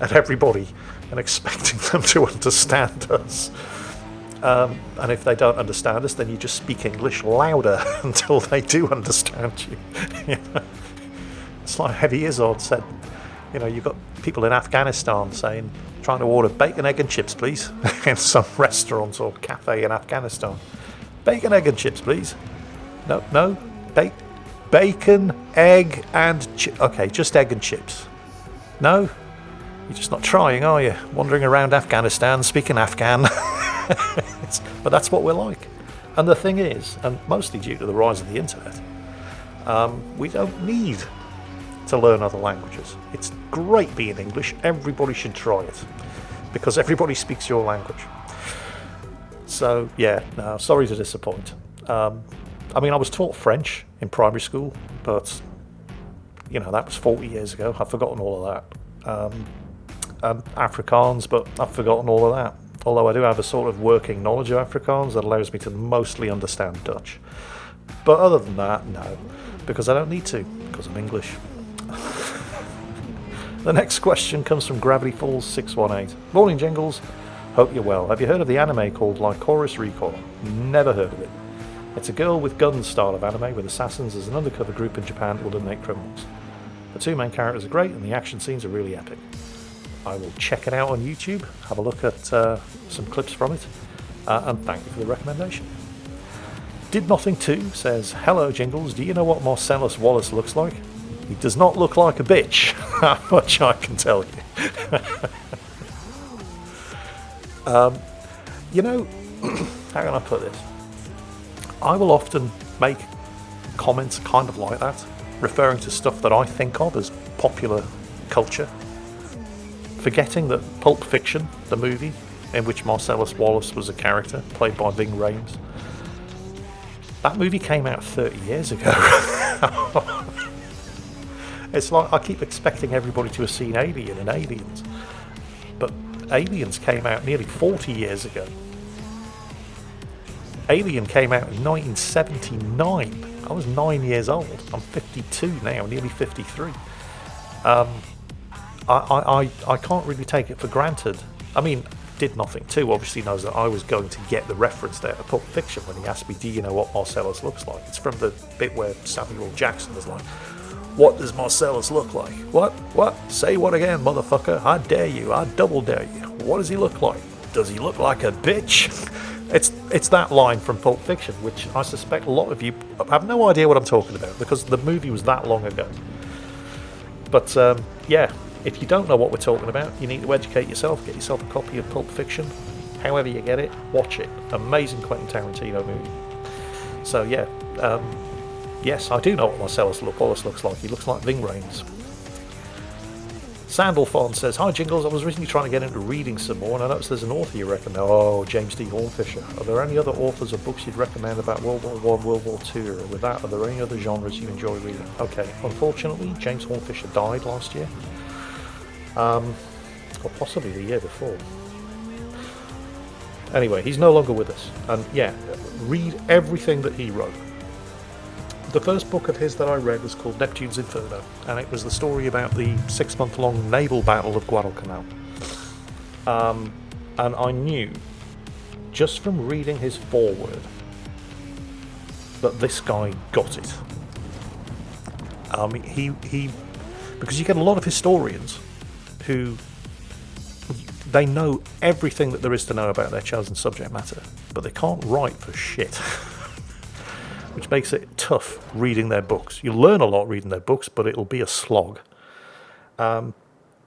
at everybody and expecting them to understand us. And if they don't understand us, then you just speak English louder until they do understand you. It's like Heavy Izzard said, you've got people in Afghanistan trying to order bacon, egg and chips, please, in some restaurant or cafe in Afghanistan. Bacon, egg and chips, please. No, bacon, egg and okay, just egg and chips. No? You're just not trying, are you? Wandering around Afghanistan, speaking Afghan. But that's what we're like. And the thing is, and mostly due to the rise of the internet, we don't need to learn other languages. It's great being English. Everybody should try it because everybody speaks your language. So, yeah, no, sorry to disappoint. I mean, I was taught French in primary school, but, that was 40 years ago. I've forgotten all of that. Afrikaans, but I've forgotten all of that. Although I do have a sort of working knowledge of Afrikaans that allows me to mostly understand Dutch. But other than that, no, because I don't need to, because I'm English. The next question comes from Gravity Falls 618. Morning, Jingles. Hope you're well. Have you heard of the anime called Lycoris Recoil? Never heard of it. It's a girl with guns style of anime with assassins as an undercover group in Japan to eliminate criminals. The two main characters are great and the action scenes are really epic. I will check it out on YouTube, have a look at some clips from it, and thank you for the recommendation. Did Nothing 2 says, hello Jingles, do you know what Marcellus Wallace looks like? He does not look like a bitch, how much I can tell you. How can I put this? I will often make comments kind of like that, referring to stuff that I think of as popular culture, forgetting that Pulp Fiction, the movie, in which Marcellus Wallace was a character, played by Ving Rhames, that movie came out 30 years ago. It's like I keep expecting everybody to have seen Alien and Aliens, but Aliens came out nearly 40 years ago. Alien came out in 1979. I was 9 years old. I'm 52 now, nearly 53. I can't really take it for granted. I mean, Did Nothing 2 obviously knows that I was going to get the reference there to Pulp Fiction when he asked me, do you know what Marcellus looks like? It's from the bit where Samuel Jackson was like, what does Marcellus look like? What? Say what again, motherfucker? I dare you. I double dare you. What does he look like? Does he look like a bitch? It's that line from Pulp Fiction, which I suspect a lot of you have no idea what I'm talking about because the movie was that long ago. But, yeah. If you don't know what we're talking about, you need to educate yourself. Get yourself a copy of Pulp Fiction. However you get it, watch it. Amazing Quentin Tarantino movie. So yeah, yes, I do know what Marcellus Wallace looks like. He looks like Ving Rhames. Sandalphon says, hi Jingles, I was recently trying to get into reading some more and I noticed there's an author you recommend. Oh, James D. Hornfisher. Are there any other authors or books you'd recommend about World War I, World War II? Or with that, are there any other genres you enjoy reading? Okay, unfortunately, James Hornfisher died last year. Or possibly the year before. Anyway, he's no longer with us. And yeah, read everything that he wrote. The first book of his that I read was called Neptune's Inferno, and it was the story about the 6-month-long naval battle of Guadalcanal. And I knew, just from reading his foreword, that this guy got it. He because you get a lot of historians who they know everything that there is to know about their chosen subject matter, but they can't write for shit. Which makes it tough reading their books. You learn a lot reading their books, but it'll be a slog.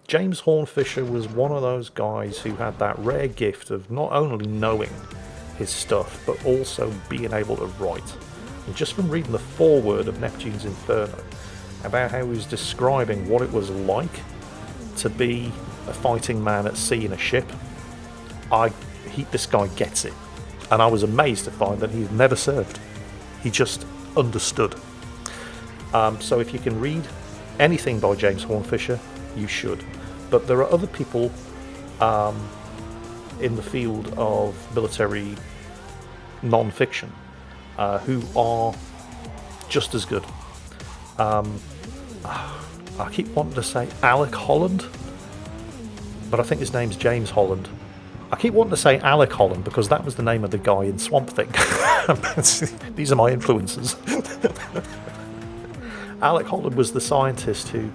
James Hornfisher was one of those guys who had that rare gift of not only knowing his stuff, but also being able to write. And just from reading the foreword of Neptune's Inferno, about how he was describing what it was like to be a fighting man at sea in a ship, this guy gets it. And I was amazed to find that he'd never served. He just understood. So if you can read anything by James Hornfisher, you should. But there are other people in the field of military non-fiction who are just as good. I keep wanting to say Alec Holland, but I think his name's James Holland. I keep wanting to say Alec Holland because that was the name of the guy in Swamp Thing. These are my influences. Alec Holland was the scientist who,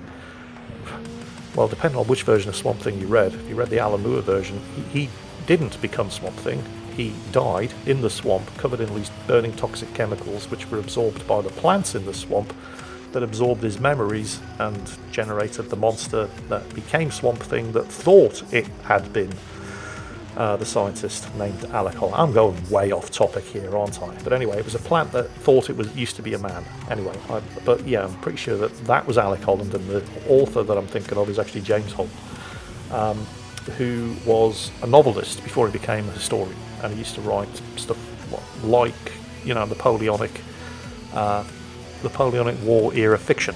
well, depending on which version of Swamp Thing you read, if you read the Alan Moore version, he didn't become Swamp Thing. He died in the swamp, covered in these burning toxic chemicals, which were absorbed by the plants in the swamp, that absorbed his memories and generated the monster that became Swamp Thing that thought it had been the scientist named Alec Holland. I'm going way off topic here, aren't I? But anyway, it was a plant that thought it used to be a man. Anyway, but yeah, I'm pretty sure that was Alec Holland, and the author that I'm thinking of is actually James Holland, who was a novelist before he became a historian, and he used to write stuff like, Napoleonic War era fiction.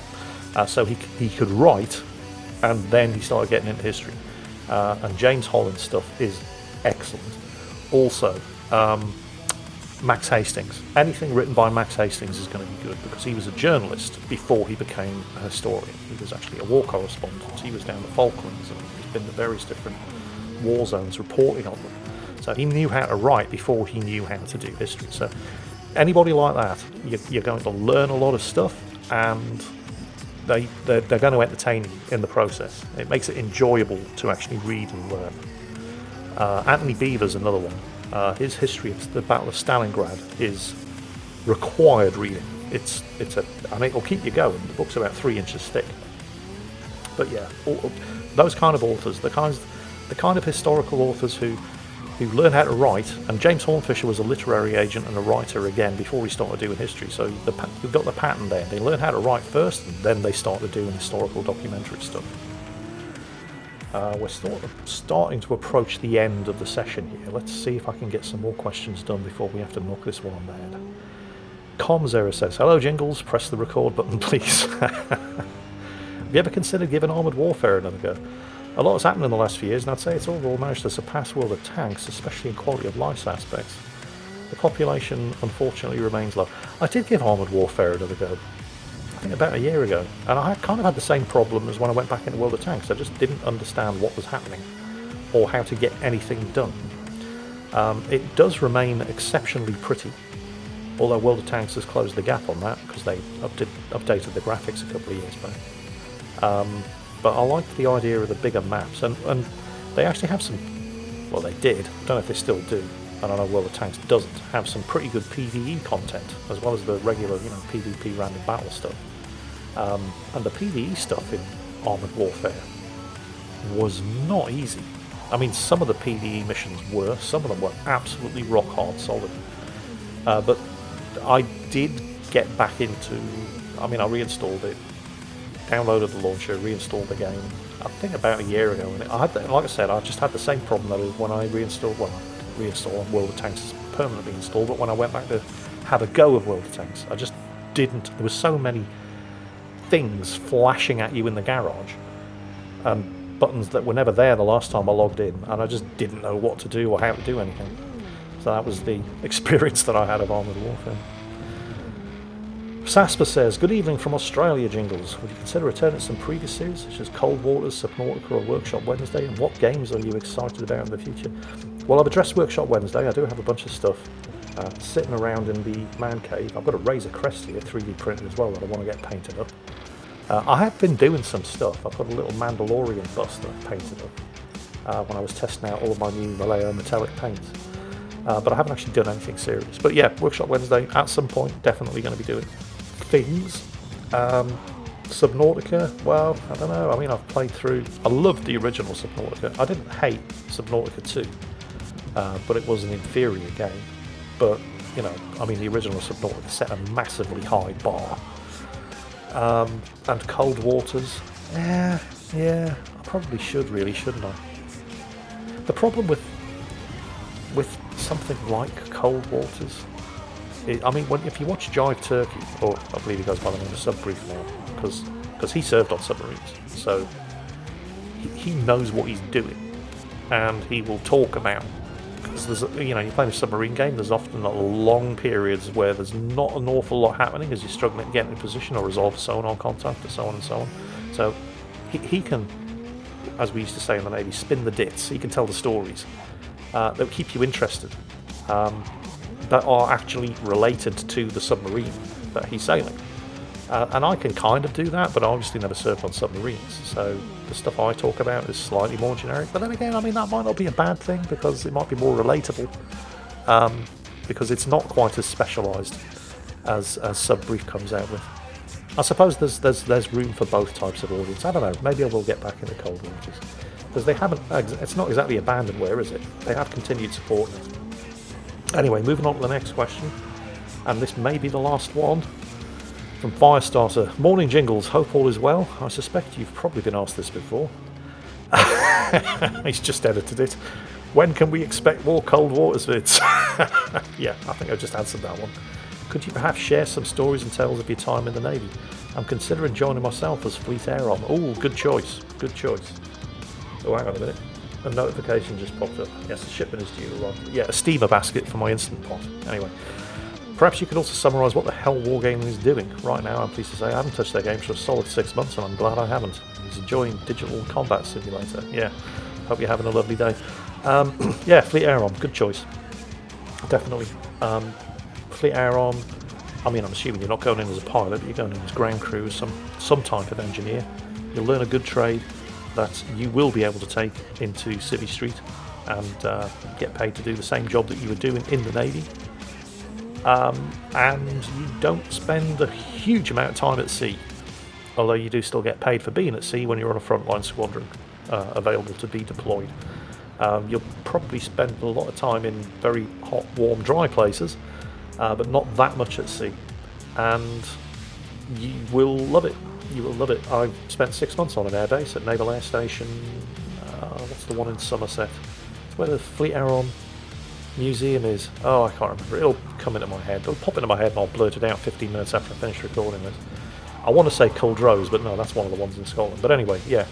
So he could write, and then he started getting into history. And James Holland's stuff is excellent. Also, Max Hastings. Anything written by Max Hastings is going to be good, because he was a journalist before he became a historian. He was actually a war correspondent. He was down the Falklands, and he's been to various different war zones reporting on them. So he knew how to write before he knew how to do history. So anybody like that, you're going to learn a lot of stuff, and they're going to entertain you in the process. It makes it enjoyable to actually read and learn. Anthony Beevor's another one. His history of the Battle of Stalingrad is required reading. And it'll keep you going. The book's about 3 inches thick. But yeah, those kind of authors, the kind of historical authors who learn how to write, and James Hornfisher was a literary agent and a writer again before he started doing history, so you've got the pattern there. They learn how to write first, and then they started doing historical documentary stuff. We're starting to approach the end of the session here. Let's see if I can get some more questions done before we have to knock this one on the head. Comzera says, "Hello Jingles, press the record button please." Have you ever considered giving Armoured Warfare another go? A lot has happened in the last few years, and I'd say it's overall managed to surpass World of Tanks, especially in quality of life aspects. The population, unfortunately, remains low. I did give Armoured Warfare another go, I think about a year ago, and I kind of had the same problem as when I went back into World of Tanks. I just didn't understand what was happening, or how to get anything done. It does remain exceptionally pretty, although World of Tanks has closed the gap on that, because they updated the graphics a couple of years back. But I like the idea of the bigger maps, and they actually have some, well they did, I don't know if they still do, and I know World of Tanks doesn't, have some pretty good PvE content, as well as the regular, PvP random battle stuff. And the PvE stuff in Armoured Warfare was not easy. I mean, some of the PvE missions were, some of them were absolutely rock hard solid. But I did get back into, I reinstalled it, downloaded the launcher, reinstalled the game, I think about a year ago, and like I said, I just had the same problem that when I reinstalled World of Tanks permanently installed, but when I went back to have a go of World of Tanks, I just didn't. There were so many things flashing at you in the garage, and buttons that were never there the last time I logged in, and I just didn't know what to do or how to do anything. So that was the experience that I had of Armoured Warfare. Sasper says, "Good evening from Australia, Jingles. Would you consider returning to some previous series, such as Cold Waters, Subnautica, or Workshop Wednesday? And what games are you excited about in the future?" Well, I've addressed Workshop Wednesday. I do have a bunch of stuff sitting around in the man cave. I've got a Razor Crest here, 3D printed as well, that I want to get painted up. I have been doing some stuff. I've got a little Mandalorian bust that I've painted up when I was testing out all of my new Vallejo metallic paints. But I haven't actually done anything serious. But yeah, Workshop Wednesday, at some point, definitely going to be doing things. Subnautica, well, I don't know. I've played through, I loved the original Subnautica. I didn't hate Subnautica 2, but it was an inferior game. But, the original Subnautica set a massively high bar. And Cold Waters, yeah, I probably should really, shouldn't I? The problem with with something like Cold Waters, if you watch Jive Turkey, or I believe he goes by the name of Subbrief now, because he served on submarines, so he knows what he's doing, and he will talk about, because there's, you're playing a submarine game, there's often long periods where there's not an awful lot happening as you're struggling to get in position or resolve sonar contact or so on and so on. So he can, as we used to say in the Navy, spin the dits. He can tell the stories that will keep you interested, that are actually related to the submarine that he's sailing. And I can kind of do that, but I obviously never served on submarines, so the stuff I talk about is slightly more generic. But then again, that might not be a bad thing, because it might be more relatable, because it's not quite as specialised as Subbrief comes out with. I suppose there's room for both types of audience. I don't know, maybe I will get back into Cold Waters, because they haven't, it's not exactly abandonware, is it? They have continued support. Anyway, moving on to the next question, and this may be the last one. From Firestarter. Morning, Jingles. Hope all is well. I suspect you've probably been asked this before. He's just edited it. When can we expect more Cold Waters vids? Yeah, I think I just answered that one. Could you perhaps share some stories and tales of your time in the Navy? I'm considering joining myself as Fleet Air Arm. Oh, good choice. Good choice. Oh, hang on a minute. A notification just popped up. Yes, the shipment is due. Yeah, a steamer basket for my Instant Pot. Anyway. Perhaps you could also summarise what the hell Wargaming is doing. Right now, I'm pleased to say I haven't touched their games for a solid 6 months, and I'm glad I haven't. He's enjoying Digital Combat Simulator. Yeah, hope you're having a lovely day. Yeah, Fleet Air Arm, good choice. Definitely. Fleet Air Arm, I'm assuming you're not going in as a pilot, but you're going in as ground crew, as some type of engineer. You'll learn a good trade that you will be able to take into Civvy Street and get paid to do the same job that you were doing in the Navy. And you don't spend a huge amount of time at sea, although you do still get paid for being at sea when you're on a frontline squadron available to be deployed. You'll probably spend a lot of time in very hot, warm, dry places, but not that much at sea, and you will love it. You will love it. I've spent 6 months on an airbase at Naval Air Station, what's the one in Somerset? It's where the Fleet Air Arm Museum is. Oh, I can't remember. It'll come into my head. It'll pop into my head and I'll blurt it out 15 minutes after I finish recording this. I want to say Culdrose, but no, that's one of the ones in Scotland. But anyway, yeah.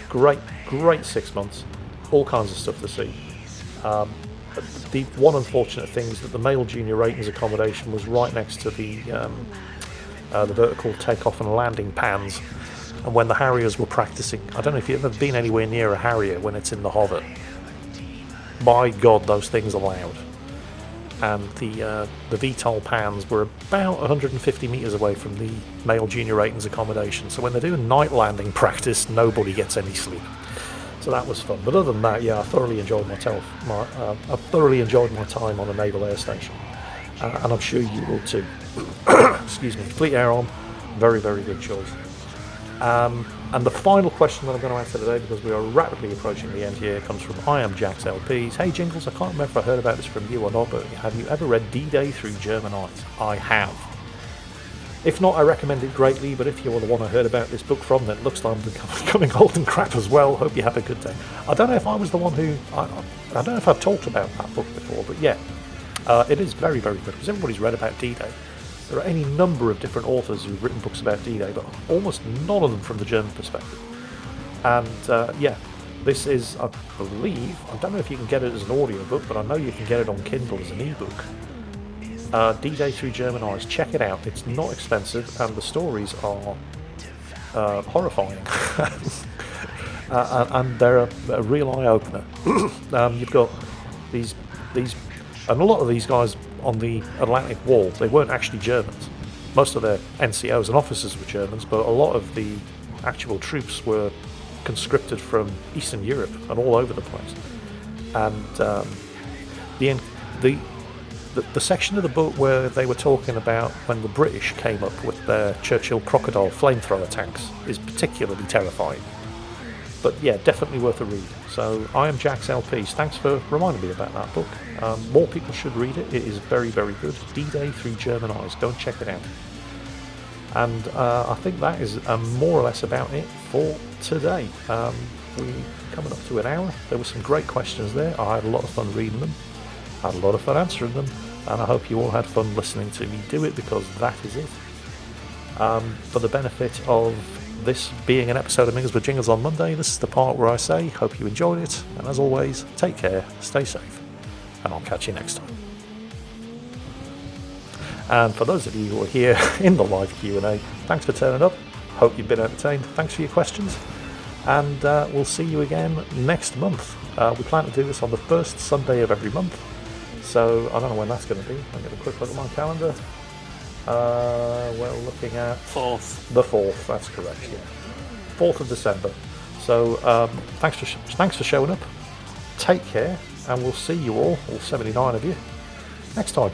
Great 6 months. All kinds of stuff to see. The one unfortunate thing is that the male junior ratings accommodation was right next to the vertical takeoff and landing pans. And when the Harriers were practicing, I don't know if you've ever been anywhere near a Harrier when it's in the hover. My God, those things are loud. And the VTOL pans were about 150 metres away from the male junior ratings accommodation. So when they're doing night landing practice, nobody gets any sleep. So that was fun. But other than that, yeah, I thoroughly enjoyed my time on a naval air station, and I'm sure you will too. Excuse me. Fleet Air Arm, very, very good choice. And the final question that I'm going to answer today, because we are rapidly approaching the end here, comes from I Am Jack's LPs. Hey Jingles, I can't remember if I heard about this from you or not, but have you ever read D-Day Through German Eyes? I have. If not, I recommend it greatly, but if you're the one I heard about this book from, then it looks like I'm becoming old and crap as well. Hope you have a good day. I don't know if I was the one who... I don't know if I've talked about that book before, but yeah. It is very, very good, because everybody's read about D-Day. There are any number of different authors who've written books about D-Day, but almost none of them from the German perspective. And yeah, this is, I believe, I don't know if you can get it as an audiobook, but I know you can get it on Kindle as an ebook. D-Day Through German Eyes. Check it out. It's not expensive, and the stories are horrifying. And they're a real eye-opener. You've got these, and a lot of these guys on the Atlantic Wall, they weren't actually Germans. Most of their NCOs and officers were Germans, but a lot of the actual troops were conscripted from Eastern Europe and all over the place. And the section of the book where they were talking about when the British came up with their Churchill Crocodile flamethrower tanks is particularly terrifying. But yeah, definitely worth a read. So I Am Jack's LPs. Thanks for reminding me about that book. More people should read it. It is very, very good. D-Day Through German Eyes. Go and check it out. And I think that is more or less about it for today. coming up to an hour. There were some great questions there. I had a lot of fun reading them. I had a lot of fun answering them. And I hope you all had fun listening to me do it, because that is it. For the benefit of this being an episode of Mingles with Jingles on Monday, this is the part where I say, hope you enjoyed it. And as always, take care, stay safe, and I'll catch you next time. And for those of you who are here in the live Q&A, thanks for turning up. Hope you've been entertained. Thanks for your questions. And we'll see you again next month. We plan to do this on the first Sunday of every month. So I don't know when that's going to be. I'll get a quick look at my calendar. We're looking at 4th. The 4th, that's correct, yeah. 4th of December. So thanks for showing up. Take care, and we'll see you all 79 of you, next time.